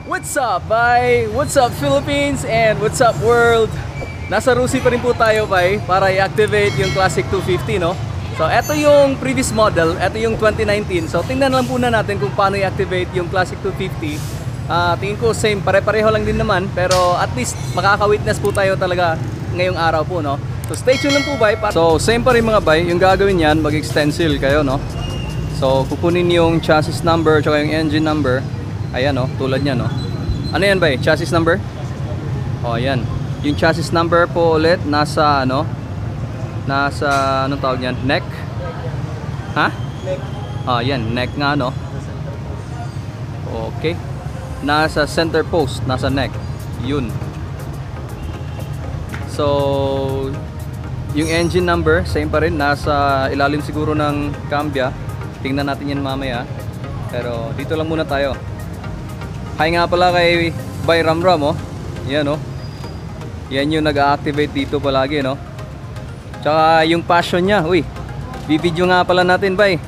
What's up, bye? What's up, Philippines? And what's up, world? Nasa Rusi pa rin po tayo, bye, para i-activate yung Classic 250, no? So, eto yung previous model, eto yung 2019. So, tingnan lang po na natin kung paano i-activate yung Classic 250. Tingin ko same, pare-pareho lang din naman, pero at least makaka-witness po tayo talaga ngayong araw po, no? So, stay tuned lang po, bye. So, same pa rin mga bye, yung gagawin yan, mag-extensil kayo, no? So, kukunin yung chassis number, tsaka yung engine number. Ayan, no? Tulad niya, no? Ano yan, bye? Chassis number? O, ayan. Yung chassis number po ulit, nasa, ano? Nasa, anong tawag yan? Neck? Ha? Neck. Ayan, neck nga, no? Okay. Nasa center post, nasa neck. Yun. So, yung engine number, same pa rin. Nasa ilalim siguro ng cambia. Tingnan natin yan mamaya. Pero, dito lang muna tayo. Hi nga pala kay Bay Ramram, oh. Yan, oh. Yan yung nag-activate dito palagi, no? Tsaka yung passion niya, uy. Bibidyo nga pala natin, Bay.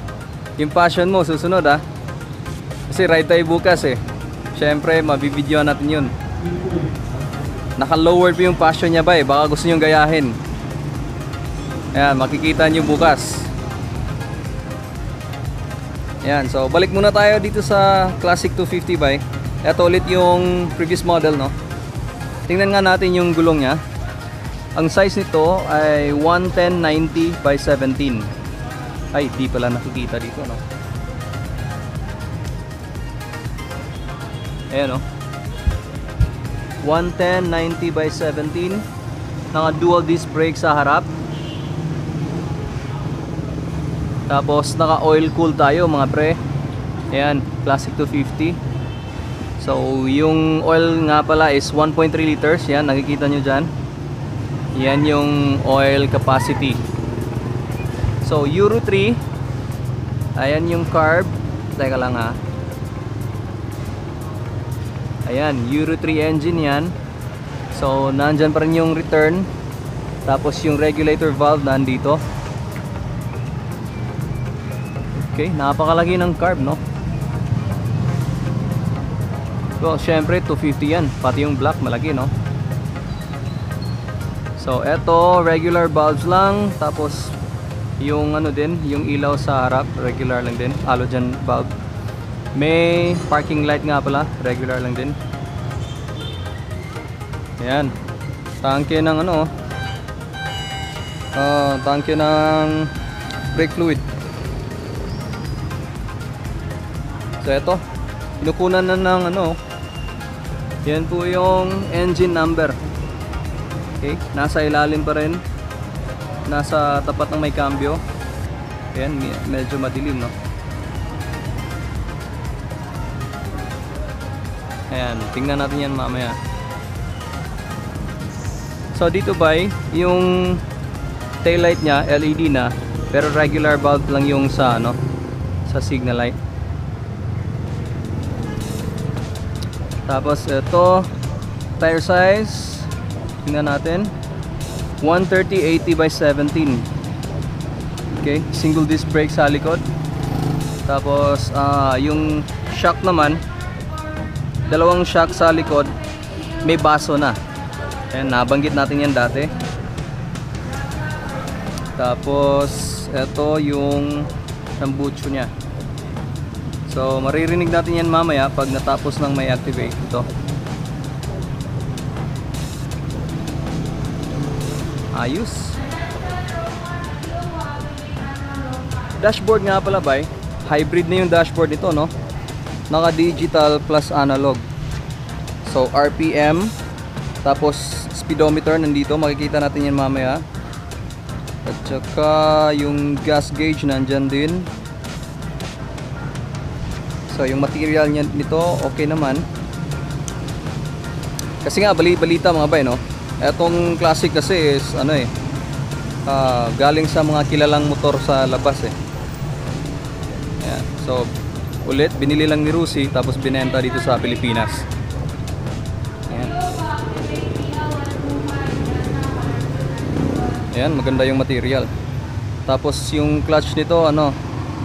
Yung passion mo, susunod, ah. Kasi ride tayo bukas, eh. Siyempre, mabibidyoan natin yun. Naka-lowered po yung passion niya, Bay. Baka gusto nyo gayahin. Ayan, makikita nyo bukas. Ayan, so balik muna tayo dito sa Classic 250, Bay. Ito ulit yung previous model, no? Tingnan nga natin yung gulong niya. Ang size nito ay 110/90 by 17. Ay, di pala nakikita dito, no? Ayan, no? 110/90 by 17. Naka dual disc brake sa harap. Tapos naka oil cool tayo, mga pre. Ayan, Classic 250. So, yung oil nga pala is 1.3 liters. Yan, nakikita nyo dyan. Yan yung oil capacity. So, Euro 3. Ayan yung carb. Teka lang, ha. Ayan, Euro 3 engine yan. So, nandyan pa rin yung return. Tapos yung regulator valve nandito. Okay, napakalaki ng carb, no? So, syempre 250 yan, pati yung black malaki, no? So, eto regular bulbs lang, tapos yung ano din, yung ilaw sa harap regular lang din, halogen bulb. May parking light nga pala, regular lang din. Ayan, tangke ng ano, tangke ng brake fluid. So, eto, pinukunan na ng ano. Yan po yung engine number. Okay, nasa ilalim pa rin. Nasa tapat ng may cambio. Ayan, medyo madilim, no? Ayan, tingnan natin yan mamaya. So dito, Bay, yung taillight nya LED na, pero regular bulb lang yung sa ano, sa signal light. Tapos ito, tire size, tingnan natin, 130/80 by 17. Okay, single disc brake sa likod. Tapos yung shock naman, dalawang shock sa likod, may baso na. Ayan, nabanggit natin yan dati. Tapos ito yung tambucho nya. So, maririnig natin yan mamaya pag natapos ng may activate ito. Ayos. Dashboard nga pala, Bay. Hybrid na yung dashboard nito, no? Naka digital plus analog. So, RPM. Tapos, speedometer nandito. Makikita natin yan mamaya. At saka, yung gas gauge nandyan din. So, yung material niya nito, okay naman. Kasi nga, balita mga bay, no? Etong Classic kasi is, ano eh, galing sa mga kilalang motor sa labas eh. Ayan. So, ulit, binili lang ni Rusi, tapos binenta dito sa Pilipinas. Ayan. Ayan, maganda yung material. Tapos, yung clutch nito, ano,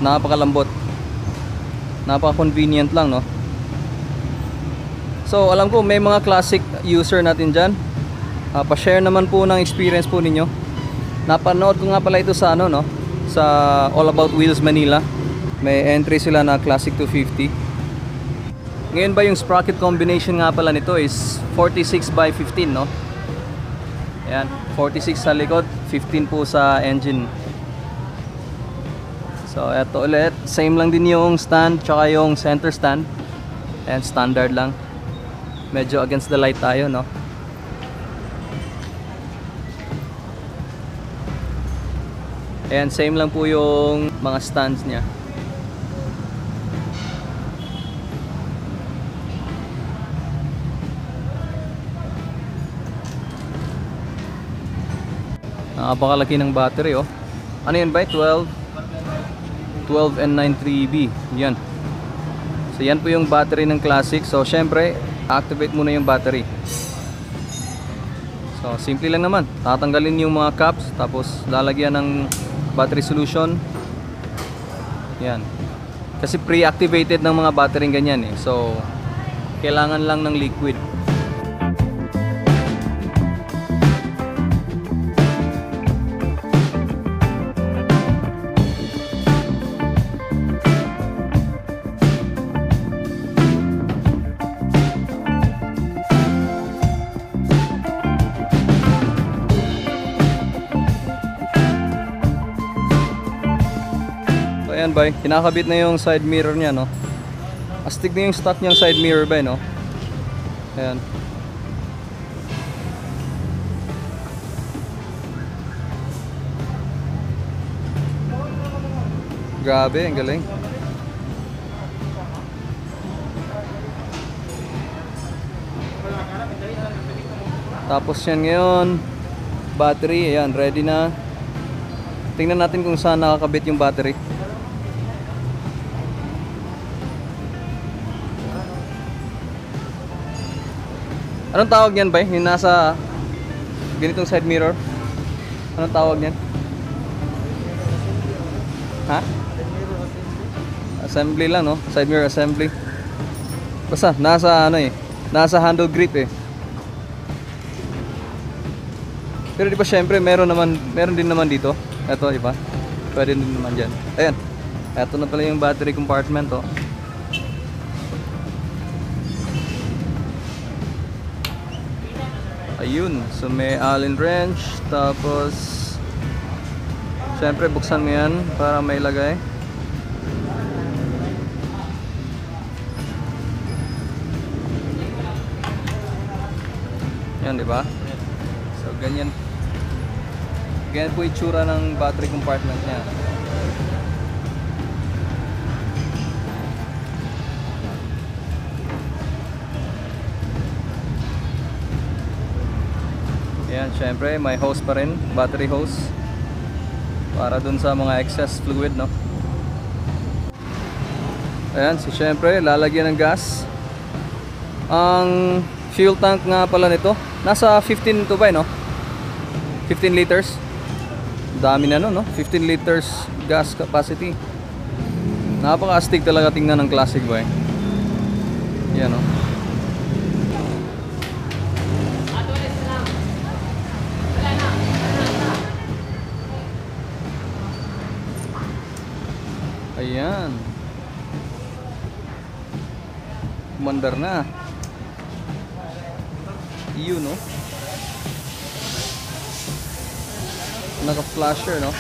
napakalambot. Napaka-convenient lang, no? So alam ko may mga classic user natin dyan. Pa-share naman po ng experience po ninyo. Napanood ko nga pala ito sa ano, no? Sa All About Wheels Manila. May entry sila na Classic 250. Ngayon ba yung sprocket combination nga pala nito is 46 by 15, no? Ayan, 46 sa likod, 15 po sa engine. So eto ulit, same lang din yung stand tsaka yung center stand. And standard lang. Medyo against the light tayo, no? Ayan, same lang po yung mga stands niya. Napakalaki ng battery, oh. Ano yan ba? 12 N93B. Yan. So yan po yung battery ng Classic. So syempre, activate muna yung battery. So simple lang naman. Tatanggalin yung mga caps, tapos lalagyan ng battery solution. Yan. Kasi pre-activated ng mga battery ganyan eh. So kailangan lang ng liquid. Ayan bay, kinakabit na yung side mirror niya, no? Astig na yung stock niyang side mirror bay, no? Ayan. Grabe, ang galing. Tapos yan ngayon, battery, ayan, ready na. Tingnan natin kung saan nakakabit yung battery. Anong tawag niyan, bay? Yung nasa ganitong side mirror. Anong tawag niyan? Ha? Assembly lang, no? Side mirror assembly. Basta nasa ano eh, nasa handle grip eh. Pero di ba syempre meron din naman dito. Ito, di ba? Pwede din naman diyan. Ayan. Ito na pala yung battery compartment, oh. Ayun, so may Allen wrench, tapos syempre buksan mo yan para may lagay. Yan, di ba? So ganyan po itsura ng battery compartment niya. Ayan, syempre may hose pa rin, battery hose para dun sa mga excess fluid, no? Ayan, so syempre lalagyan ng gas. Ang fuel tank nga pala nito nasa 15 to ba, no? 15 liters. Dami na, no? 15 liters gas capacity. Napaka-astig talaga tingnan ng Classic, boy. Yan, no? Ayan. Kumandar na. Yun, no? Naka-flasher, no?